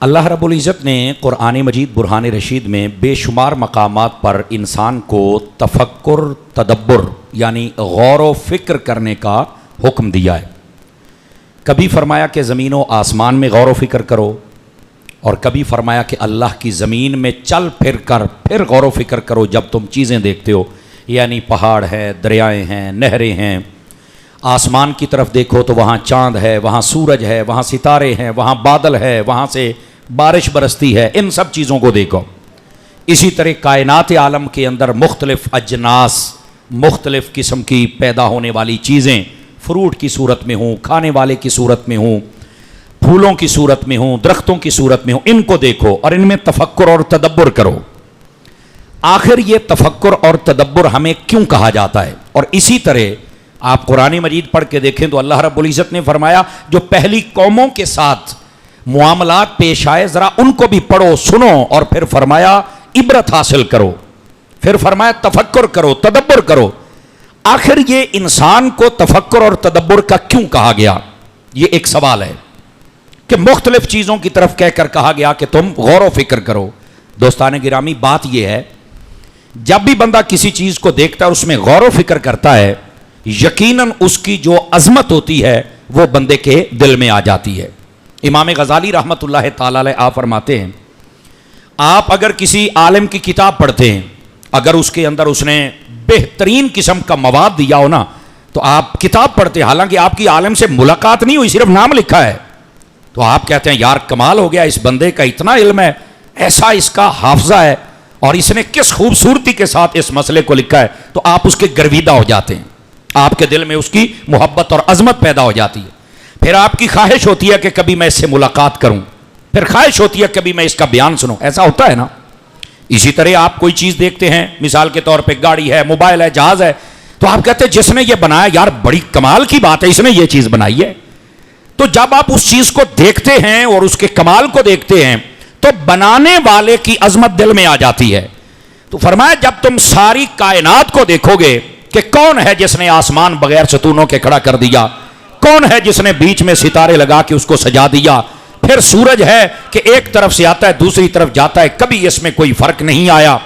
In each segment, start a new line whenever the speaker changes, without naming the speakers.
اللہ رب العزت نے قرآن مجید برہان رشید میں بے شمار مقامات پر انسان کو تفکر تدبر یعنی غور و فکر کرنے کا حکم دیا ہے۔ کبھی فرمایا کہ زمین و آسمان میں غور و فکر کرو، اور کبھی فرمایا کہ اللہ کی زمین میں چل پھر کر پھر غور و فکر کرو جب تم چیزیں دیکھتے ہو، یعنی پہاڑ ہے، دریائیں ہیں، نہریں ہیں، آسمان کی طرف دیکھو تو وہاں چاند ہے، وہاں سورج ہے، وہاں ستارے ہیں، وہاں بادل ہے، وہاں سے بارش برستی ہے، ان سب چیزوں کو دیکھو۔ اسی طرح کائنات عالم کے اندر مختلف اجناس، مختلف قسم کی پیدا ہونے والی چیزیں فروٹ کی صورت میں ہوں، کھانے والے کی صورت میں ہوں، پھولوں کی صورت میں ہوں، درختوں کی صورت میں ہوں، ان کو دیکھو اور ان میں تفکر اور تدبر کرو۔ آخر یہ تفکر اور تدبر ہمیں کیوں کہا جاتا ہے؟ اور اسی طرح آپ قرآن مجید پڑھ کے دیکھیں تو اللہ رب العزت نے فرمایا جو پہلی قوموں کے ساتھ معاملات پیش آئے ذرا ان کو بھی پڑھو، سنو، اور پھر فرمایا عبرت حاصل کرو، پھر فرمایا تفکر کرو، تدبر کرو۔ آخر یہ انسان کو تفکر اور تدبر کا کیوں کہا گیا؟ یہ ایک سوال ہے کہ مختلف چیزوں کی طرف کہہ کر کہا گیا کہ تم غور و فکر کرو۔ دوستان گرامی، بات یہ ہے جب بھی بندہ کسی چیز کو دیکھتا ہے اس میں غور و فکر کرتا ہے، یقیناً اس کی جو عظمت ہوتی ہے وہ بندے کے دل میں آ جاتی ہے۔ امام غزالی رحمۃ اللہ تعالی علیہ آپ فرماتے ہیں، آپ اگر کسی عالم کی کتاب پڑھتے ہیں، اگر اس کے اندر اس نے بہترین قسم کا مواد دیا ہو نا، تو آپ کتاب پڑھتے ہیں، حالانکہ آپ کی عالم سے ملاقات نہیں ہوئی، صرف نام لکھا ہے، تو آپ کہتے ہیں یار کمال ہو گیا، اس بندے کا اتنا علم ہے، ایسا اس کا حافظہ ہے، اور اس نے کس خوبصورتی کے ساتھ اس مسئلے کو لکھا ہے، تو آپ اس کے گرویدہ ہو جاتے ہیں، آپ کے دل میں اس کی محبت اور عظمت پیدا ہو جاتی ہے۔ پھر آپ کی خواہش ہوتی ہے کہ کبھی میں اس سے ملاقات کروں، پھر خواہش ہوتی ہے کبھی میں اس کا بیان سنوں، ایسا ہوتا ہے نا۔ اسی طرح آپ کوئی چیز دیکھتے ہیں، مثال کے طور پہ گاڑی ہے، موبائل ہے، جہاز ہے، تو آپ کہتے ہیں جس نے یہ بنایا یار بڑی کمال کی بات ہے، اس نے یہ چیز بنائی ہے۔ تو جب آپ اس چیز کو دیکھتے ہیں اور اس کے کمال کو دیکھتے ہیں تو بنانے والے کی عظمت دل میں آ جاتی ہے۔ تو فرمایا جب تم ساری کائنات کو دیکھو گے کہ کون ہے جس نے آسمان بغیر ستونوں کے کھڑا کر دیا، کون ہے جس نے بیچ میں ستارے لگا کے اس کو سجا دیا، پھر سورج ہے کہ ایک طرف سے آتا ہے دوسری طرف جاتا ہے، کبھی اس میں کوئی فرق نہیں آیا،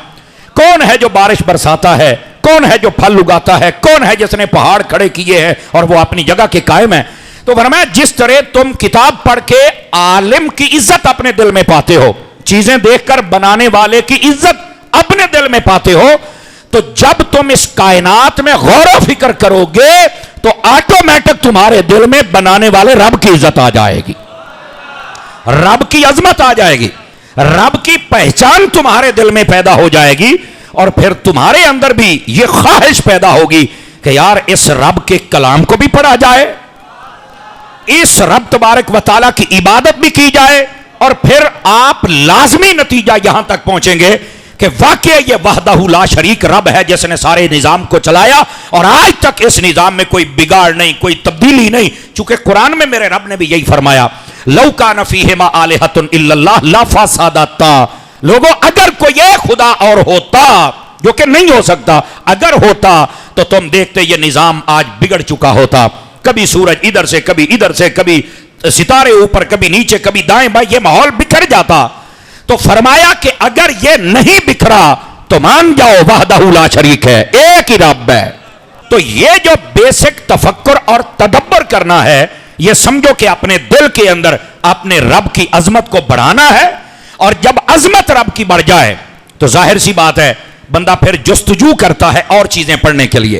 کون ہے جو بارش برساتا ہے، کون ہے جو پھل اگاتا ہے، کون ہے جس نے پہاڑ کھڑے کیے ہیں اور وہ اپنی جگہ کے قائم ہیں۔ تو فرمایا جس طرح تم کتاب پڑھ کے عالم کی عزت اپنے دل میں پاتے ہو، چیزیں دیکھ کر بنانے والے کی عزت اپنے دل میں پاتے ہو، تو جب تم اس کائنات میں غور و فکر کرو گے تو آٹومیٹک تمہارے دل میں بنانے والے رب کی عزت آ جائے گی، رب کی عظمت آ جائے گی، رب کی پہچان تمہارے دل میں پیدا ہو جائے گی، اور پھر تمہارے اندر بھی یہ خواہش پیدا ہوگی کہ یار اس رب کے کلام کو بھی پڑھا جائے، اس رب تبارک و تعالیٰ کی عبادت بھی کی جائے، اور پھر آپ لازمی نتیجہ یہاں تک پہنچیں گے کہ واقعی یہ وحدہ لا شریک رب ہے جس نے سارے نظام کو چلایا، اور آج تک اس نظام میں کوئی بگاڑ نہیں، کوئی تبدیلی نہیں، چونکہ قرآن میں میرے رب نے بھی یہی فرمایا لو کان فیہما الہۃ الا اللہ لفسدتا، لوگوں اگر کوئی ایک خدا اور ہوتا، جو کہ نہیں ہو سکتا، اگر ہوتا تو تم دیکھتے یہ نظام آج بگڑ چکا ہوتا، کبھی سورج ادھر سے کبھی ادھر سے، کبھی ستارے اوپر کبھی نیچے کبھی دائیں بائیں، یہ ماحول بکھر جاتا۔ تو فرمایا کہ اگر یہ نہیں بکھرا تو مان جاؤ وحدہ لا شریک ہے، ایک ہی رب ہے۔ تو یہ جو بیسک تفکر اور تدبر کرنا ہے، یہ سمجھو کہ اپنے دل کے اندر اپنے رب کی عظمت کو بڑھانا ہے، اور جب عظمت رب کی بڑھ جائے تو ظاہر سی بات ہے بندہ پھر جستجو کرتا ہے اور چیزیں پڑھنے کے لیے،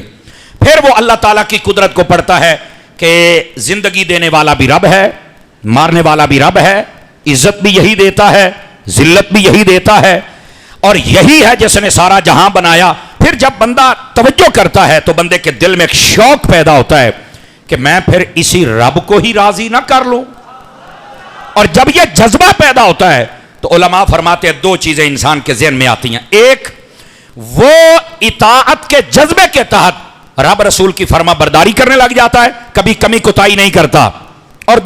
پھر وہ اللہ تعالیٰ کی قدرت کو پڑھتا ہے کہ زندگی دینے والا بھی رب ہے، مارنے والا بھی رب ہے، عزت بھی یہی دیتا ہے، ذلت بھی یہی دیتا ہے، اور یہی ہے جس نے سارا جہاں بنایا۔ پھر جب بندہ توجہ کرتا ہے تو بندے کے دل میں ایک شوق پیدا ہوتا ہے کہ میں پھر اسی رب کو ہی راضی نہ کر لوں، اور جب یہ جذبہ پیدا ہوتا ہے تو علماء فرماتے ہیں دو چیزیں انسان کے ذہن میں آتی ہیں، ایک وہ اطاعت کے جذبے کے تحت رب رسول کی فرما برداری کرنے لگ جاتا ہے، کبھی کمی کوتاہی نہیں کرتا، اور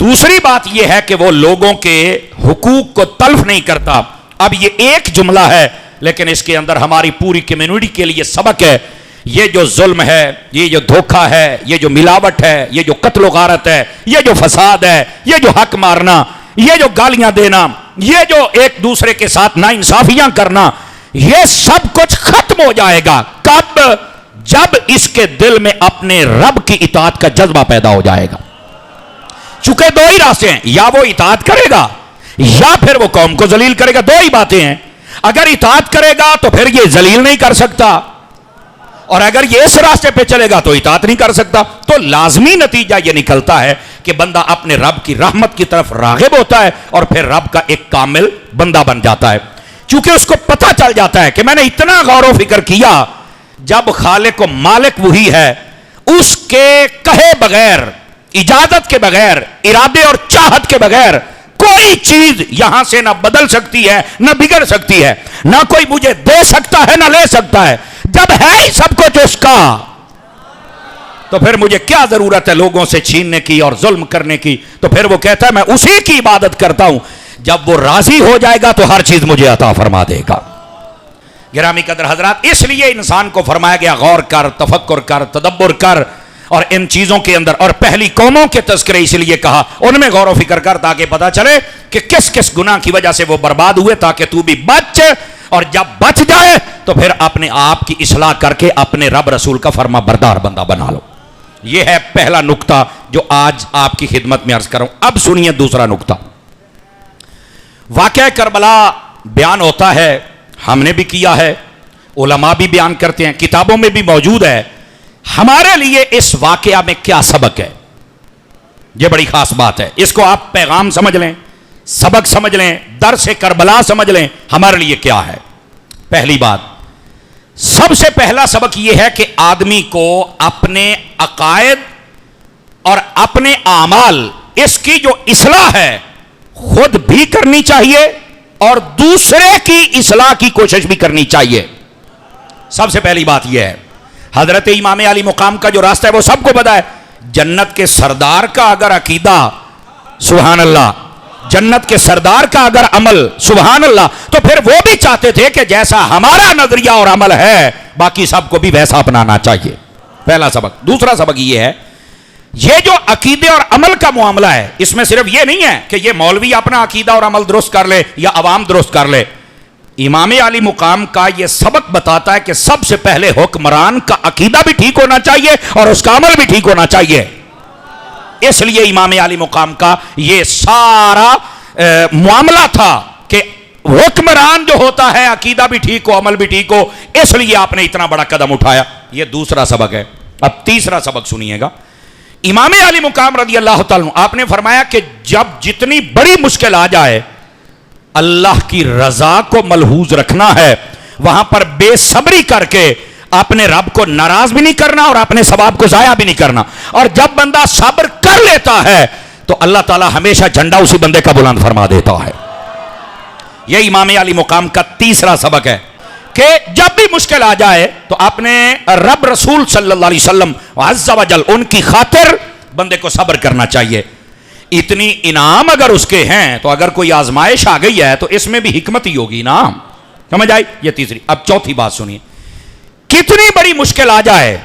دوسری بات یہ ہے کہ وہ لوگوں کے حقوق کو تلف نہیں کرتا۔ اب یہ ایک جملہ ہے لیکن اس کے اندر ہماری پوری کمیونٹی کے لیے سبق ہے، یہ جو ظلم ہے، یہ جو دھوکہ ہے، یہ جو ملاوٹ ہے، یہ جو قتل و غارت ہے، یہ جو فساد ہے، یہ جو حق مارنا، یہ جو گالیاں دینا، یہ جو ایک دوسرے کے ساتھ ناانصافیاں کرنا، یہ سب کچھ ختم ہو جائے گا۔ کب؟ جب اس کے دل میں اپنے رب کی اطاعت کا جذبہ پیدا ہو جائے گا۔ چونکہ دو ہی راستے ہیں، یا وہ اطاعت کرے گا یا پھر وہ قوم کو ذلیل کرے گا، دو ہی باتیں ہیں۔ اگر اطاعت کرے گا تو پھر یہ ذلیل نہیں کر سکتا، اور اگر یہ اس راستے پہ چلے گا تو اطاعت نہیں کر سکتا۔ تو لازمی نتیجہ یہ نکلتا ہے کہ بندہ اپنے رب کی رحمت کی طرف راغب ہوتا ہے اور پھر رب کا ایک کامل بندہ بن جاتا ہے، چونکہ اس کو پتہ چل جاتا ہے کہ میں نے اتنا غور و فکر کیا، جب خالق و مالک وہی ہے، اس کے کہے بغیر، اجازت کے بغیر، ارادے اور چاہت کے بغیر کوئی چیز یہاں سے نہ بدل سکتی ہے نہ بگڑ سکتی ہے، نہ کوئی مجھے دے سکتا ہے نہ لے سکتا ہے۔ جب ہے ہی سب کچھ اس کا، تو پھر مجھے کیا ضرورت ہے لوگوں سے چھیننے کی اور ظلم کرنے کی؟ تو پھر وہ کہتا ہے میں اسی کی عبادت کرتا ہوں، جب وہ راضی ہو جائے گا تو ہر چیز مجھے عطا فرما دے گا۔ گرامی قدر حضرات، اس لیے انسان کو فرمایا گیا غور کر، تفکر کر، تدبر کر، اور ان چیزوں کے اندر، اور پہلی قوموں کے تذکرے اس لیے کہا ان میں غور و فکر کر، تاکہ پتا چلے کہ کس کس گناہ کی وجہ سے وہ برباد ہوئے، تاکہ تو بھی بچ، اور جب بچ جائے تو پھر اپنے آپ کی اصلاح کر کے اپنے رب رسول کا فرما بردار بندہ بنا لو۔ یہ ہے پہلا نقطہ جو آج آپ کی خدمت میں عرض کروں۔ اب سنیے دوسرا نقطہ۔ واقعہ کربلا بیان ہوتا ہے، ہم نے بھی کیا ہے، علماء بھی بیان کرتے ہیں، کتابوں میں بھی موجود ہے۔ ہمارے لیے اس واقعہ میں کیا سبق ہے، یہ بڑی خاص بات ہے۔ اس کو آپ پیغام سمجھ لیں، سبق سمجھ لیں، درس کربلا سمجھ لیں، ہمارے لیے کیا ہے۔ پہلی بات، سب سے پہلا سبق یہ ہے کہ آدمی کو اپنے عقائد اور اپنے اعمال، اس کی جو اصلاح ہے خود بھی کرنی چاہیے اور دوسرے کی اصلاح کی کوشش بھی کرنی چاہیے۔ سب سے پہلی بات یہ ہے، حضرت امام علی مقام کا جو راستہ ہے وہ سب کو پتہ ہے۔ جنت کے سردار کا اگر عقیدہ، سبحان اللہ، جنت کے سردار کا اگر عمل، سبحان اللہ، تو پھر وہ بھی چاہتے تھے کہ جیسا ہمارا نظریہ اور عمل ہے باقی سب کو بھی ویسا اپنانا چاہیے۔ پہلا سبق۔ دوسرا سبق یہ ہے، یہ جو عقیدے اور عمل کا معاملہ ہے، اس میں صرف یہ نہیں ہے کہ یہ مولوی اپنا عقیدہ اور عمل درست کر لے یا عوام درست کر لے۔ امام علی مقام کا یہ سبق بتاتا ہے کہ سب سے پہلے حکمران کا عقیدہ بھی ٹھیک ہونا چاہیے اور اس کا عمل بھی ٹھیک ہونا چاہیے۔ اس لیے امام علی مقام کا یہ سارا معاملہ تھا کہ حکمران جو ہوتا ہے عقیدہ بھی ٹھیک ہو، عمل بھی ٹھیک ہو، اس لیے آپ نے اتنا بڑا قدم اٹھایا۔ یہ دوسرا سبق ہے۔ اب تیسرا سبق سنیے گا۔ امام علی مقام رضی اللہ تعالیٰ عنہ، آپ نے فرمایا کہ جب جتنی بڑی مشکل آ جائے، اللہ کی رضا کو ملحوظ رکھنا ہے، وہاں پر بے صبری کر کے اپنے رب کو ناراض بھی نہیں کرنا اور اپنے ثواب کو ضائع بھی نہیں کرنا۔ اور جب بندہ صبر کر لیتا ہے تو اللہ تعالیٰ ہمیشہ جھنڈا اسی بندے کا بلند فرما دیتا ہے۔ یہ امام علی مقام کا تیسرا سبق ہے کہ جب بھی مشکل آ جائے تو اپنے رب رسول صلی اللہ علیہ وسلم عز و جل ان کی خاطر بندے کو صبر کرنا چاہیے۔ اتنی انعام اگر اس کے ہیں تو اگر کوئی آزمائش آ گئی ہے تو اس میں بھی حکمت ہی ہوگی نا، سمجھ آئی؟ یہ تیسری۔ اب چوتھی بات سنیے، کتنی بڑی مشکل آ جائے،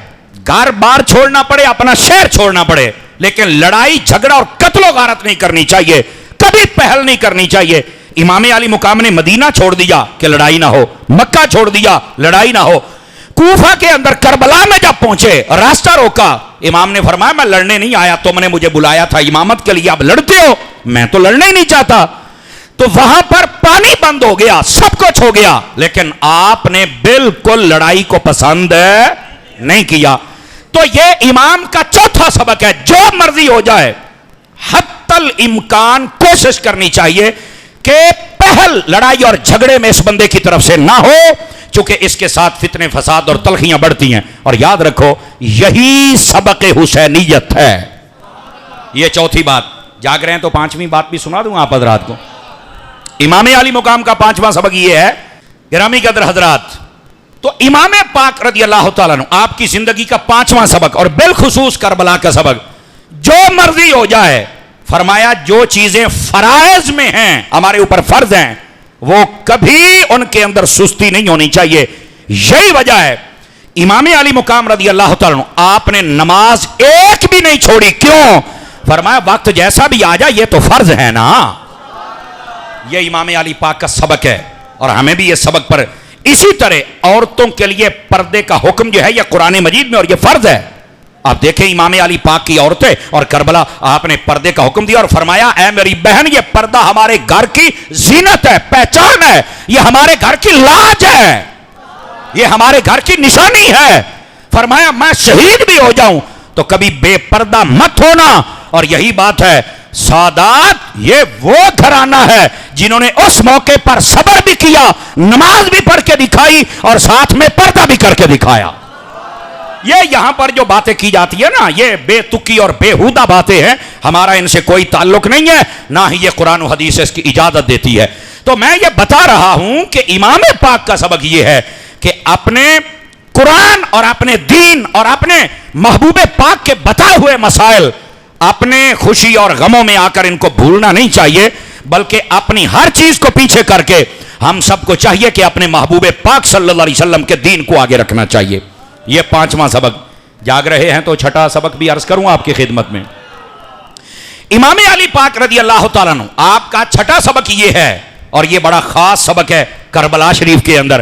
گھر بار چھوڑنا پڑے، اپنا شہر چھوڑنا پڑے، لیکن لڑائی جھگڑا اور قتل و غارت نہیں کرنی چاہیے، کبھی پہل نہیں کرنی چاہیے۔ امام علی مقام نے مدینہ چھوڑ دیا کہ لڑائی نہ ہو، مکہ چھوڑ دیا لڑائی نہ ہو، کوفہ کے اندر کربلا میں جب پہنچے راستہ روکا، امام نے فرمایا میں لڑنے نہیں آیا، تم نے مجھے بلایا تھا امامت کے لیے، اب لڑتے ہو، میں تو لڑنا ہی نہیں چاہتا۔ تو وہاں پر پانی بند ہو گیا، سب کچھ ہو گیا، لیکن آپ نے بالکل لڑائی کو پسند نہیں کیا۔ تو یہ امام کا چوتھا سبق ہے، جو مرضی ہو جائے حتی الامکان کوشش کرنی چاہیے کہ پہل لڑائی اور جھگڑے میں اس بندے کی طرف سے نہ ہو، چونکہ اس کے ساتھ فتنے فساد اور تلخیاں بڑھتی ہیں۔ اور یاد رکھو یہی سبق حسینیت ہے۔ یہ چوتھی بات، جاگ رہے ہیں تو پانچویں بات بھی سنا دوں آپ حضرات کو۔ امام علی مقام کا پانچواں سبق یہ ہے، گرامی قدر حضرات، تو امام پاک رضی اللہ تعالیٰ عنہ آپ کی زندگی کا پانچواں سبق اور بالخصوص کربلا کا سبق، جو مرضی ہو جائے، فرمایا جو چیزیں فرائض میں ہیں، ہمارے اوپر فرض ہیں، وہ کبھی ان کے اندر سستی نہیں ہونی چاہیے۔ یہی وجہ ہے امام علی مقام رضی اللہ تعالیٰ عنہ آپ نے نماز ایک بھی نہیں چھوڑی۔ کیوں؟ فرمایا وقت جیسا بھی آ جائے یہ تو فرض ہے نا، یہ امام علی پاک کا سبق ہے اور ہمیں بھی یہ سبق پر اسی طرح عورتوں کے لیے پردے کا حکم جو ہے یہ قرآن مجید میں اور یہ فرض ہے. آپ دیکھیں امام علی پاک کی عورتیں اور کربلا آپ نے پردے کا حکم دیا اور فرمایا اے میری بہن یہ پردہ ہمارے گھر کی زینت ہے, پہچان ہے, یہ ہمارے گھر کی لاج ہے, یہ ہمارے گھر کی نشانی ہے. فرمایا میں شہید بھی ہو جاؤں تو کبھی بے پردہ مت ہونا. اور یہی بات ہے سادات یہ وہ گھرانہ ہے جنہوں نے اس موقع پر صبر بھی کیا, نماز بھی پڑھ کے دکھائی اور ساتھ میں پردہ بھی کر کے دکھایا. یہ یہاں پر جو باتیں کی جاتی ہے نا یہ بے تکی اور بےہودہ باتیں ہیں, ہمارا ان سے کوئی تعلق نہیں ہے, نہ ہی یہ قرآن و حدیث اس کی اجازت دیتی ہے. تو میں یہ بتا رہا ہوں کہ امام پاک کا سبق یہ ہے کہ اپنے قرآن اور اپنے دین اور اپنے محبوب پاک کے بتائے ہوئے مسائل اپنے خوشی اور غموں میں آ کر ان کو بھولنا نہیں چاہیے, بلکہ اپنی ہر چیز کو پیچھے کر کے ہم سب کو چاہیے کہ اپنے محبوب پاک صلی اللہ علیہ وسلم کے دین کو آگے رکھنا چاہیے. یہ 5واں سبق. جاگ رہے ہیں تو 6واں سبق بھی عرض کروں آپ کی خدمت میں. امام علی پاک رضی اللہ تعالیٰ عنہ آپ کا 6واں سبق یہ ہے اور یہ بڑا خاص سبق ہے. کربلا شریف کے اندر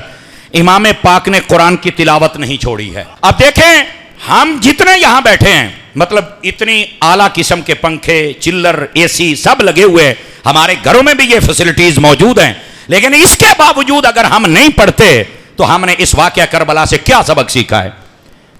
امام پاک نے قرآن کی تلاوت نہیں چھوڑی ہے. اب دیکھیں ہم جتنے یہاں بیٹھے ہیں مطلب اتنی اعلیٰ قسم کے پنکھے, چلر, اے سی سب لگے ہوئے, ہمارے گھروں میں بھی یہ فیسلٹیز موجود ہیں, لیکن اس کے باوجود اگر ہم نہیں پڑھتے تو ہم نے اس واقعہ کربلا سے کیا سبق سیکھا ہے؟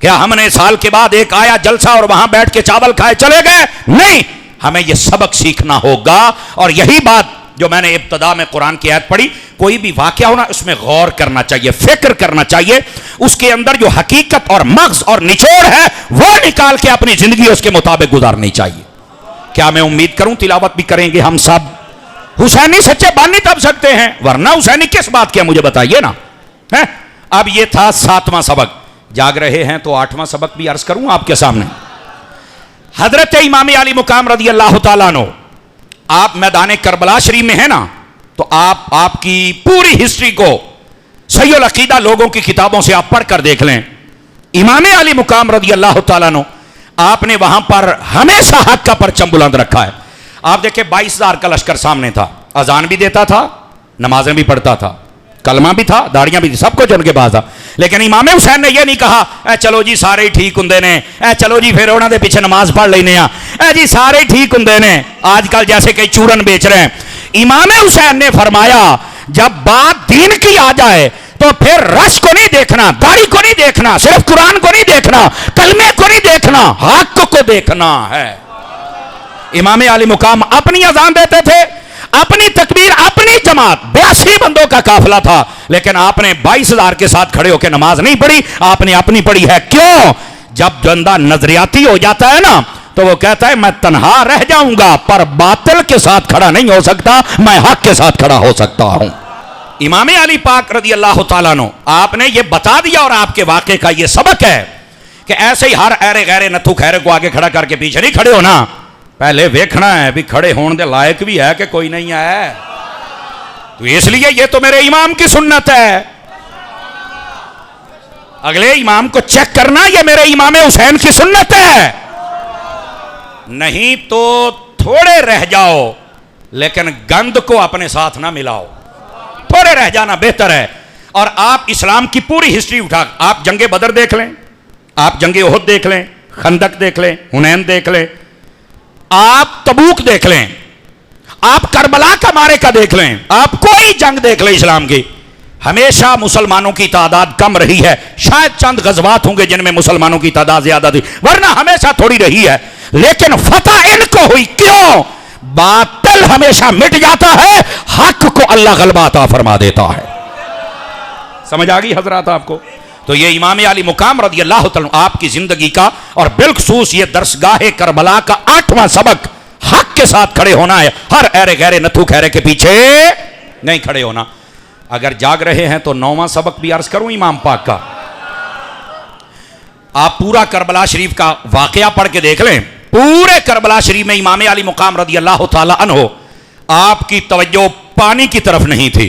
کیا ہم نے سال کے بعد ایک آیا جلسہ اور وہاں بیٹھ کے چاول کھائے چلے گئے؟ نہیں, ہمیں یہ سبق سیکھنا ہوگا. اور یہی بات جو میں نے ابتدا میں قرآن کی آیت پڑھی, کوئی بھی واقعہ ہونا اس میں غور کرنا چاہیے, فکر کرنا چاہیے, اس کے اندر جو حقیقت اور مغز اور نچوڑ ہے وہ نکال کے اپنی زندگی اس کے مطابق گزارنی چاہیے. کیا میں امید کروں تلاوت بھی کریں گے ہم سب؟ حسینی سچے باننی تب سکتے ہیں, ورنہ حسینی کس بات کیا مجھے بتائیے نا. اب یہ تھا 7واں سبق. جاگ رہے ہیں تو 8واں سبق بھی عرض کروں آپ کے سامنے. حضرت امام علی مقام رضی اللہ تعالیٰ عنہ آپ میدان کربلا شریف میں ہیں نا, تو آپ کی پوری ہسٹری کو صحیح العقیدہ لوگوں کی کتابوں سے آپ پڑھ کر دیکھ لیں. امام علی مقام رضی اللہ تعالیٰ عنہ آپ نے وہاں پر ہمیشہ حق کا پرچم بلند رکھا ہے. آپ دیکھیں 22,000 کا لشکر سامنے تھا, اذان بھی دیتا تھا, نمازیں بھی پڑھتا تھا, کلمہ بھی تھا, داڑیاں بھی تھی, سب کچھ ان کے پاس تھا. لیکن امام حسین نے یہ نہیں کہا اے چلو جی سارے ٹھیک ہوں نے, اے چلو جی پھر انہوں نے پیچھے نماز پڑھ لینے, اے جی سارے ٹھیک ہوں نے, آج کل جیسے کئی چورن بیچ رہے ہیں. امام حسین نے فرمایا جب بات دین کی آ جائے تو پھر رش کو نہیں دیکھنا, داڑھی کو نہیں دیکھنا, صرف قرآن کو نہیں دیکھنا, کلمے کو نہیں دیکھنا, حق کو دیکھنا ہے. امام علی مقام اپنی اذان دیتے تھے, اپنی تکبیر, اپنی جماعت, 82 بندوں کا قافلہ تھا, لیکن آپ نے 22,000 کے ساتھ کھڑے ہو کے نماز نہیں پڑھی, آپ نے اپنی پڑھی ہے. کیوں؟ جب بندہ نظریاتی ہو جاتا ہے نا تو وہ کہتا ہے میں تنہا رہ جاؤں گا پر باطل کے ساتھ کھڑا نہیں ہو سکتا, میں حق کے ساتھ کھڑا ہو سکتا ہوں. امام علی پاک رضی اللہ تعالیٰ عنہ آپ نے یہ بتا دیا اور آپ کے واقعے کا یہ سبق ہے کہ ایسے ہی ہر ایرے غیرے نتھو خیرے کو آگے کھڑا کر کے پیچھے نہیں کھڑے ہونا, پہلے ویکھنا ہے بھی کھڑے ہون دے لائق بھی ہے کہ کوئی نہیں ہے. تو اس لیے یہ تو میرے امام کی سنت ہے, اگلے امام کو چیک کرنا یہ میرے امام حسین کی سنت ہے. نہیں تو تھوڑے رہ جاؤ لیکن گند کو اپنے ساتھ نہ ملاؤ, تھوڑے رہ جانا بہتر ہے. اور آپ اسلام کی پوری ہسٹری اٹھا, آپ جنگ بدر دیکھ لیں, آپ جنگ احد دیکھ لیں, خندق دیکھ لیں, حنین دیکھ لیں, آپ تبوک دیکھ لیں, آپ کربلا کا معرکہ دیکھ لیں, آپ کوئی جنگ دیکھ لیں اسلام کی, ہمیشہ مسلمانوں کی تعداد کم رہی ہے. شاید چند غزوات ہوں گے جن میں مسلمانوں کی تعداد زیادہ تھی, ورنہ ہمیشہ تھوڑی رہی ہے. لیکن فتح ان کو ہوئی, کیوں؟ باطل ہمیشہ مٹ جاتا ہے, حق کو اللہ غلبہ عطا فرما دیتا ہے. سمجھ آ گئی حضرات آپ کو؟ تو یہ امام علی مقام رضی اللہ تعالیٰ آپ کی زندگی کا اور بالخصوص یہ درسگاہ کربلا کا 8واں سبق, حق کے ساتھ کھڑے ہونا ہے, ہر ایرے غیرے نتھو خیرے کے پیچھے نہیں کھڑے ہونا. اگر جاگ رہے ہیں تو 9واں سبق بھی عرض کروں امام پاک کا. آپ پورا کربلا شریف کا واقعہ پڑھ کے دیکھ لیں. پورے کربلا شریف میں امام علی مقام رضی اللہ تعالیٰ عنہ آپ کی توجہ پانی کی طرف نہیں تھی.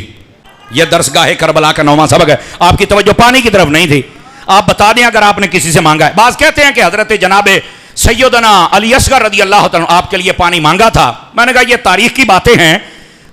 یہ درسگاہ کربلا کا 9واں سبق ہے, آپ کی توجہ پانی کی طرف نہیں تھی. آپ بتا دیں اگر آپ نے کسی سے مانگا ہے. بعض کہتے ہیں کہ حضرت جناب سیدنا علی اصغر رضی اللہ تعالیٰ آپ کے لیے پانی مانگا تھا. میں نے کہا یہ تاریخ کی باتیں ہیں,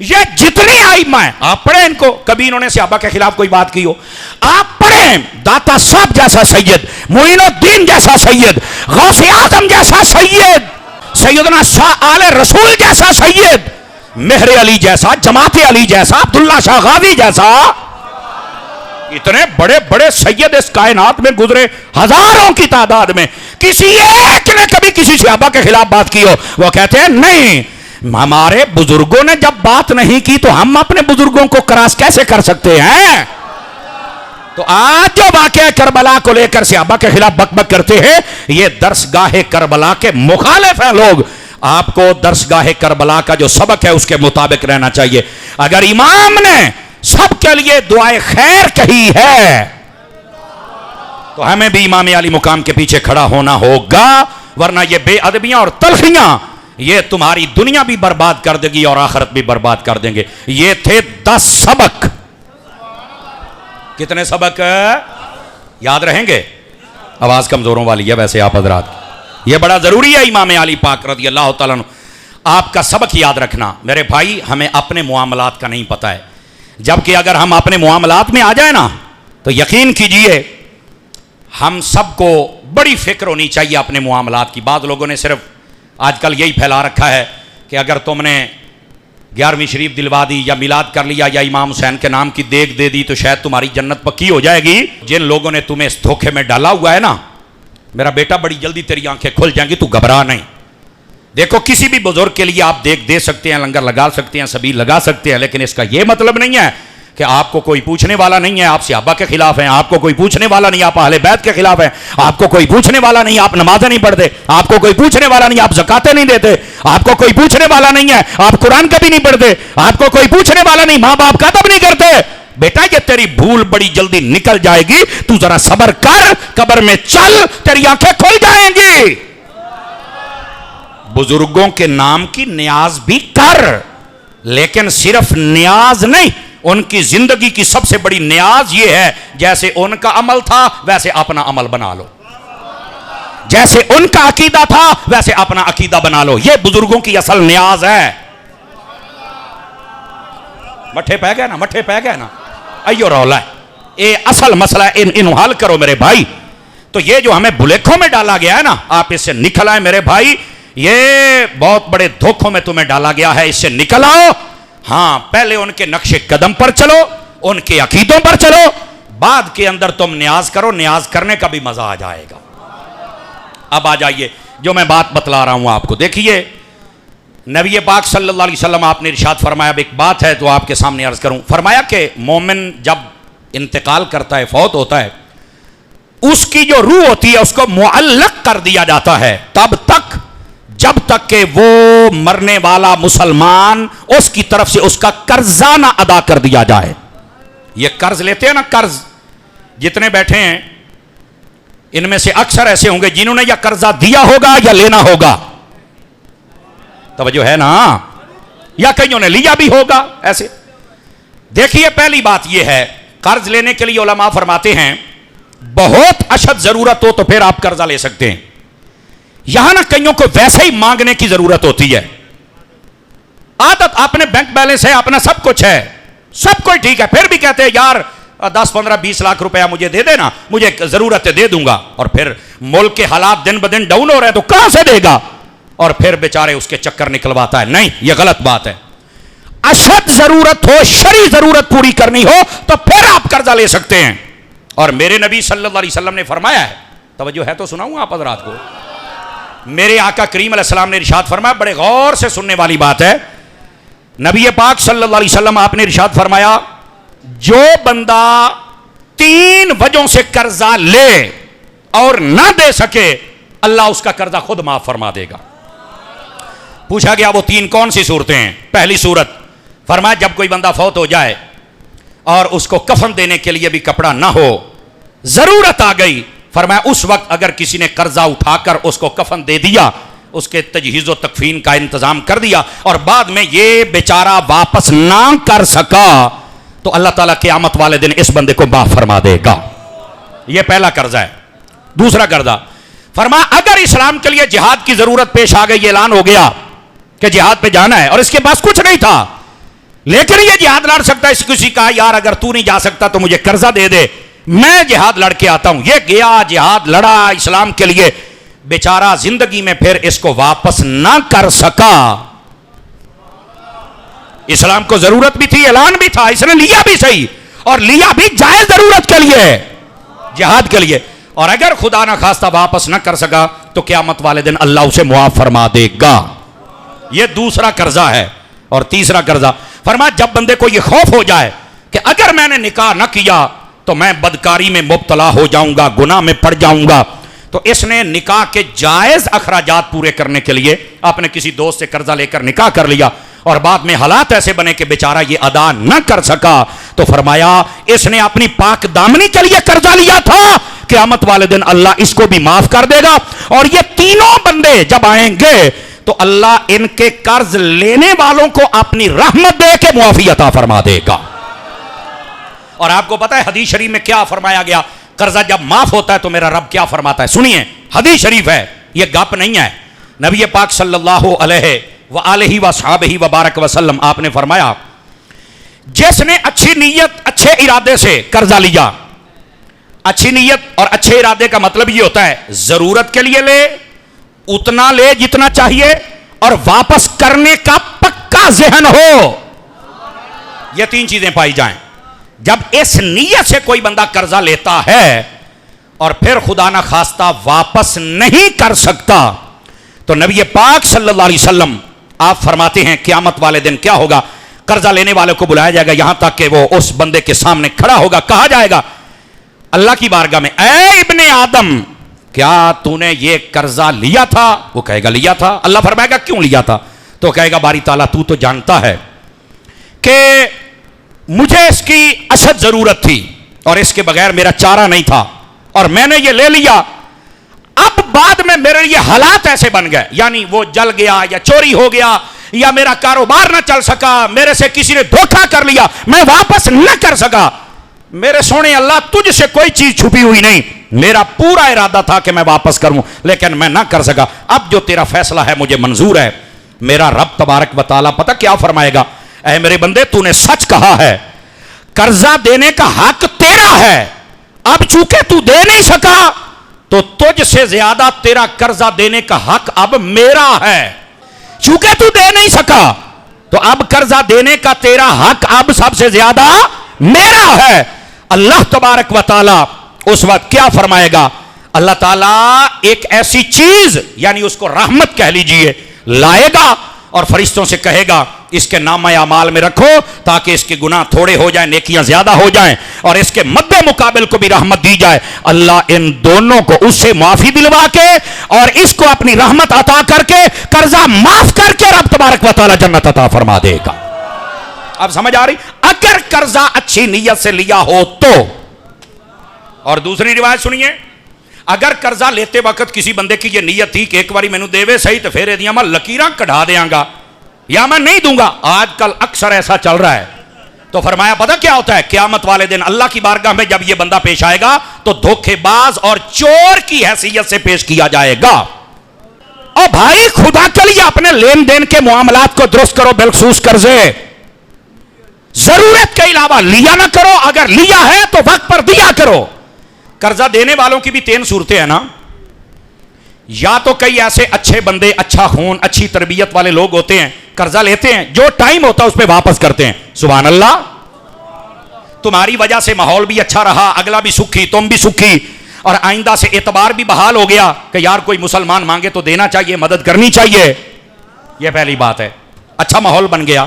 یہ جتنی آئمہ ہیں آپ پڑھیں ان کو، کبھی انہوں نے صحابہ کے خلاف کوئی بات کی ہو؟ آپ پڑھیں داتا صاحب جیسا سید، معین الدین جیسا سید، غوث اعظم جیسا سید، سیدنا شاہ آل رسول جیسا سید، مہر علی جیسا، جماعت علی جیسا، عبداللہ شاہ غازی جیسا، اتنے بڑے بڑے سید اس کائنات میں گزرے ہزاروں کی تعداد میں، کسی ایک نے کبھی کسی صحابہ کے خلاف بات کی ہو؟ وہ کہتے ہیں نہیں، ہمارے بزرگوں نے جب بات نہیں کی تو ہم اپنے بزرگوں کو کراس کیسے کر سکتے ہیں؟ تو آج جو واقعہ کربلا کو لے کر صحابہ کے خلاف بک بک کرتے ہیں، یہ درسگاہ کربلا کے مخالف ہیں لوگ۔ آپ کو درسگاہ کربلا کا جو سبق ہے اس کے مطابق رہنا چاہیے۔ اگر امام نے سب کے لیے دعائے خیر کہی ہے تو ہمیں بھی امام علی مقام کے پیچھے کھڑا ہونا ہوگا، ورنہ یہ بے ادبیاں اور تلخیاں یہ تمہاری دنیا بھی برباد کر دے گی اور آخرت بھی برباد کر دیں گے۔ یہ تھے 10 سبق۔ کتنے سبق یاد رہیں گے؟ آواز کمزوروں والی ہے ویسے آپ حضرات، یہ بڑا ضروری ہے امام علی پاک رضی اللہ تعالیٰ عنہ آپ کا سبق یاد رکھنا۔ میرے بھائی ہمیں اپنے معاملات کا نہیں پتہ ہے، جبکہ اگر ہم اپنے معاملات میں آ جائیں نا تو یقین کیجئے ہم سب کو بڑی فکر ہونی چاہیے اپنے معاملات کی۔ بعض لوگوں نے صرف آج کل یہی پھیلا رکھا ہے کہ اگر تم نے 11ویں شریف دلوا دی یا میلاد کر لیا یا امام حسین کے نام کی دیگ دے دی تو شاید تمہاری جنت پکی ہو جائے گی۔ جن لوگوں نے تمہیں اس دھوکے میں ڈالا ہوا ہے نا، میرا بیٹا بڑی جلدی تیری آنکھیں کھل جائیں گی، تو گھبرا نہیں۔ دیکھو کسی بھی بزرگ کے لیے آپ دیکھ دے سکتے ہیں، لنگر لگا سکتے ہیں، سبیل لگا سکتے ہیں، لیکن اس کا یہ مطلب نہیں ہے کہ آپ کو کوئی پوچھنے والا نہیں ہے، آپ صحابہ کے خلاف ہیں، آپ کو کوئی پوچھنے والا نہیں، آپ اہل بیت کے خلاف ہیں، آپ کو کوئی پوچھنے والا نہیں، آپ نمازیں نہیں پڑھتے، آپ کو کوئی پوچھنے والا نہیں، آپ زکاتیں نہیں دیتے، آپ کو کوئی پوچھنے والا نہیں ہے، آپ قرآن کبھی نہیں پڑھتے، آپ کو کوئی پوچھنے والا نہیں، ماں باپ کا ادب نہیں کرتے۔ بیٹا یہ تیری بھول بڑی جلدی نکل جائے گی، تو ذرا صبر کر، قبر میں چل، تیری آنکھیں کھل جائیں گی۔ بزرگوں کے نام کی نیاز بھی کر، لیکن صرف نیاز نہیں، ان کی زندگی کی سب سے بڑی نیاز یہ ہے جیسے ان کا عمل تھا ویسے اپنا عمل بنا لو، جیسے ان کا عقیدہ تھا ویسے اپنا عقیدہ بنا لو۔ یہ بزرگوں کی اصل نیاز ہے۔ مٹھے پہ گئے نا، مٹھے پہ گئے نا، ایو رولا ہے، یہ اصل مسئلہ ہے، انہوں حل کرو میرے بھائی۔ تو یہ جو ہمیں بلیکھوں میں ڈالا گیا ہے نا، آپ اس سے نکل آئے میرے بھائی، یہ بہت بڑے دھوکوں میں تمہیں ڈالا گیا ہے، اس سے نکل آؤ۔ ہاں پہلے ان کے نقش قدم پر چلو، ان کے عقیدوں پر چلو، بعد کے اندر تم نیاز کرو، نیاز کرنے کا بھی مزہ آ جائے گا۔ اب آ جائیے جو میں بات بتلا رہا ہوں آپ کو، دیکھیے نبی پاک صلی اللہ علیہ وسلم آپ نے ارشاد فرمایا، اب ایک بات ہے تو آپ کے سامنے عرض کروں، فرمایا کہ مومن جب انتقال کرتا ہے، فوت ہوتا ہے، اس کی جو روح ہوتی ہے اس کو معلق کر دیا جاتا ہے تب تک جب تک کہ وہ مرنے والا مسلمان اس کی طرف سے اس کا قرضہ نہ ادا کر دیا جائے۔ یہ قرض لیتے ہیں نا، قرض جتنے بیٹھے ہیں ان میں سے اکثر ایسے ہوں گے جنہوں نے یا قرضہ دیا ہوگا یا لینا ہوگا، توجہ ہے نا، یا کئیوں نے لیا بھی ہوگا۔ ایسے دیکھیے پہلی بات یہ ہے، قرض لینے کے لیے علماء فرماتے ہیں بہت اشد ضرورت ہو تو پھر آپ قرضہ لے سکتے ہیں، یہاں نا کئیوں کو ویسے ہی مانگنے کی ضرورت ہوتی ہے، عادت اپنے بینک بیلنس ہے، اپنا سب کچھ ہے، سب کوئی ٹھیک ہے، پھر بھی کہتے ہیں یار 10 15 20 لاکھ روپیہ مجھے دے دینا، مجھے ضرورت ہے دے دوں گا، اور پھر ملک کے حالات دن بدن ڈاؤن ہو رہے ہیں تو کہاں سے دے گا، اور پھر بیچارے اس کے چکر نکلواتا ہے۔ نہیں، یہ غلط بات ہے۔ اشد ضرورت ہو، شرعی ضرورت پوری کرنی ہو تو پھر آپ قرضہ لے سکتے ہیں، اور میرے نبی صلی اللہ علیہ وسلم نے فرمایا ہے، توجہ ہے تو سناؤں آپ حضرات کو، میرے آقا کریم علیہ السلام نے ارشاد فرمایا، بڑے غور سے سننے والی بات ہے، نبی پاک صلی اللہ علیہ وسلم آپ نے ارشاد فرمایا جو بندہ 3 وجہوں سے قرضہ لے اور نہ دے سکے اللہ اس کا قرضہ خود معاف فرما دے گا۔ پوچھا گیا وہ 3 کون سی صورتیں ہیں؟ پہلی صورت فرمایا جب کوئی بندہ فوت ہو جائے اور اس کو کفن دینے کے لیے بھی کپڑا نہ ہو، ضرورت آ گئی، فرمایا اس وقت اگر کسی نے قرضہ اٹھا کر اس کو کفن دے دیا، اس کے تجہیز و تکفین کا انتظام کر دیا، اور بعد میں یہ بیچارہ واپس نہ کر سکا، تو اللہ تعالیٰ قیامت والے دن اس بندے کو معاف فرما دے گا۔ یہ پہلا قرضہ ہے۔ دوسرا قرضہ فرمایا اگر اسلام کے لیے جہاد کی ضرورت پیش آ گئی، اعلان ہو گیا کہ جہاد پہ جانا ہے اور اس کے پاس کچھ نہیں تھا، لیکن یہ جہاد لڑ سکتا ہے. کسی کا یار اگر تو نہیں جا سکتا تو مجھے قرضہ دے دے, میں جہاد لڑ کے آتا ہوں. یہ گیا جہاد لڑا اسلام کے لیے, بیچارہ زندگی میں پھر اس کو واپس نہ کر سکا. اسلام کو ضرورت بھی تھی, اعلان بھی تھا, اس نے لیا بھی صحیح, اور لیا بھی جائز ضرورت کے لیے, جہاد کے لیے. اور اگر خدا نہ خواستہ واپس نہ کر سکا تو قیامت والے دن اللہ اسے معاف فرما دے گا. یہ دوسرا قرضہ ہے. اور تیسرا قرضہ فرمایا جب بندے کو یہ خوف ہو جائے کہ اگر میں نے نکاح نہ کیا تو میں بدکاری میں مبتلا ہو جاؤں گا, گناہ میں پڑ جاؤں گا, تو اس نے نکاح کے جائز اخراجات پورے کرنے کے لیے اپنے کسی دوست سے قرضہ لے کر نکاح کر لیا, اور بعد میں حالات ایسے بنے کہ بیچارہ یہ ادا نہ کر سکا, تو فرمایا اس نے اپنی پاک دامنی کے لیے قرضہ لیا تھا, قیامت والے دن اللہ اس کو بھی معاف کر دے گا. اور یہ تینوں بندے جب آئیں گے تو اللہ ان کے قرض لینے والوں کو اپنی رحمت دے کے معافی عطا فرما دے گا. اور آپ کو پتا ہے حدیث شریف میں کیا فرمایا گیا؟ قرضہ جب معاف ہوتا ہے تو میرا رب کیا فرماتا ہے, سنیے, حدیث شریف ہے, یہ گپ نہیں ہے. نبی پاک صلی اللہ علیہ وآلہ وصحبہ وبارک وسلم آپ نے فرمایا جس نے اچھی نیت اچھے ارادے سے قرضہ لیا, اچھی نیت اور اچھے ارادے کا مطلب یہ ہوتا ہے ضرورت کے لیے لے, اتنا لے جتنا چاہیے, اور واپس کرنے کا پکا ذہن ہو. یہ تین چیزیں پائی جائیں. جب اس نیت سے کوئی بندہ قرضہ لیتا ہے اور پھر خدا نہ خواستہ واپس نہیں کر سکتا, تو نبی پاک صلی اللہ علیہ وسلم آپ فرماتے ہیں قیامت والے دن کیا ہوگا؟ قرضہ لینے والے کو بلایا جائے گا یہاں تک کہ وہ اس بندے کے سامنے کھڑا ہوگا, کہا جائے گا اللہ کی بارگاہ میں, اے ابن آدم کیا تو نے یہ قرضہ لیا تھا؟ وہ کہے گا لیا تھا. اللہ فرمائے گا کیوں لیا تھا؟ تو کہے گا باری تعالیٰ تو جانتا ہے کہ مجھے اس کی اشد ضرورت تھی اور اس کے بغیر میرا چارہ نہیں تھا, اور میں نے یہ لے لیا. اب بعد میں میرے یہ حالات ایسے بن گئے, یعنی وہ جل گیا یا چوری ہو گیا یا میرا کاروبار نہ چل سکا, میرے سے کسی نے دھوکہ کر لیا, میں واپس نہ کر سکا. میرے سونے اللہ تجھ سے کوئی چیز چھپی ہوئی نہیں, میرا پورا ارادہ تھا کہ میں واپس کروں لیکن میں نہ کر سکا. اب جو تیرا فیصلہ ہے مجھے منظور ہے. میرا رب تبارک و تعالیٰ پتہ کیا فرمائے گا؟ اے میرے بندے تو نے سچ کہا ہے, قرضہ دینے کا حق تیرا ہے, اب چونکہ تو دے نہیں سکا تو تجھ سے زیادہ تیرا قرضہ دینے کا حق اب میرا ہے. چونکہ تو دے نہیں سکا تو اب قرضہ دینے کا تیرا حق اب سب سے زیادہ میرا ہے. اللہ تبارک و تعالیٰ اس وقت کیا فرمائے گا؟ اللہ تعالیٰ ایک ایسی چیز, یعنی اس کو رحمت کہہ لیجئے, لائے گا اور فرشتوں سے کہے گا اس کے نامہ اعمال میں رکھو تاکہ اس کے گناہ تھوڑے ہو جائیں, نیکیاں زیادہ ہو جائیں, اور اس کے مد مقابل کو بھی رحمت دی جائے. اللہ ان دونوں کو اس سے معافی دلوا کے اور اس کو اپنی رحمت عطا کر کے قرضہ معاف کر کے رب تبارک و تعالیٰ جنت عطا فرما دے گا. اب سمجھ آ رہی؟ اگر قرضہ اچھی نیت سے لیا ہو تو. اور دوسری روایت سنیے, اگر قرضہ لیتے وقت کسی بندے کی یہ نیت تھی کہ ایک باری میں دے وے صحیح تو پھر دیا میں لکیراں کڑھا دیاں گا یا میں نہیں دوں گا, آج کل اکثر ایسا چل رہا ہے, تو فرمایا پتہ کیا ہوتا ہے؟ قیامت والے دن اللہ کی بارگاہ میں جب یہ بندہ پیش آئے گا تو دھوکے باز اور چور کی حیثیت سے پیش کیا جائے گا. اور بھائی خدا کے لیے اپنے لین دین کے معاملات کو درست کرو, بالخصوص قرضے ضرورت کے علاوہ لیا نہ کرو, اگر لیا ہے تو وقت پر دیا کرو. قرضہ دینے والوں کی بھی تین صورتیں ہیں نا, یا تو کئی ایسے اچھے بندے, اچھا خون, اچھی تربیت والے لوگ ہوتے ہیں, قرضہ لیتے ہیں, جو ٹائم ہوتا ہے اس پہ واپس کرتے ہیں. سبحان اللہ, تمہاری وجہ سے ماحول بھی اچھا رہا, اگلا بھی سکھی, تم بھی سکھی, اور آئندہ سے اعتبار بھی بحال ہو گیا کہ یار کوئی مسلمان مانگے تو دینا چاہیے, مدد کرنی چاہیے. یہ پہلی بات ہے, اچھا ماحول بن گیا.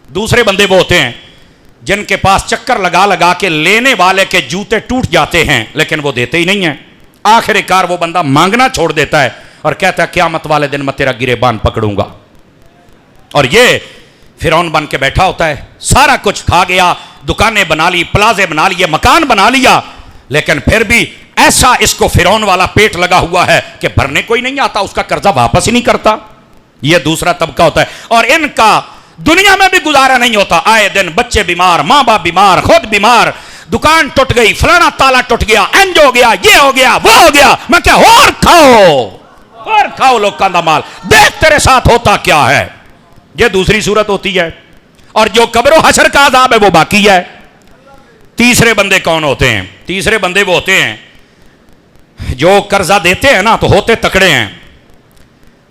دوسرے بندے وہ ہوتے ہیں جن کے پاس چکر لگا لگا کے لینے والے کے جوتے ٹوٹ جاتے ہیں لیکن وہ دیتے ہی نہیں ہیں. آخر کار وہ بندہ مانگنا چھوڑ دیتا ہے اور کہتا ہے قیامت والے دن میں تیرا گریبان پکڑوں گا. اور یہ فرعون بن کے بیٹھا ہوتا ہے, سارا کچھ کھا گیا, دکانیں بنا لی, پلازے بنا لیے, مکان بنا لیا, لیکن پھر بھی ایسا اس کو فرعون والا پیٹ لگا ہوا ہے کہ بھرنے کوئی نہیں آتا, اس کا قرضہ واپس ہی نہیں کرتا. یہ دوسرا طبقہ ہوتا ہے. اور ان کا دنیا میں بھی گزارا نہیں ہوتا, آئے دن بچے بیمار, ماں باپ بیمار, خود بیمار, دکان ٹوٹ گئی, فلانا تالا ٹوٹ گیا, انج ہو گیا, یہ ہو گیا, وہ ہو گیا. میں کیا اور کھاؤ لوگ کا مال, دیکھ تیرے ساتھ ہوتا کیا ہے. یہ دوسری صورت ہوتی ہے. اور جو قبر و حشر کا عذاب ہے وہ باقی ہے۔ تیسرے بندے کون ہوتے ہیں؟ تیسرے بندے وہ ہوتے ہیں جو قرضہ دیتے ہیں نا تو ہوتے تکڑے ہیں،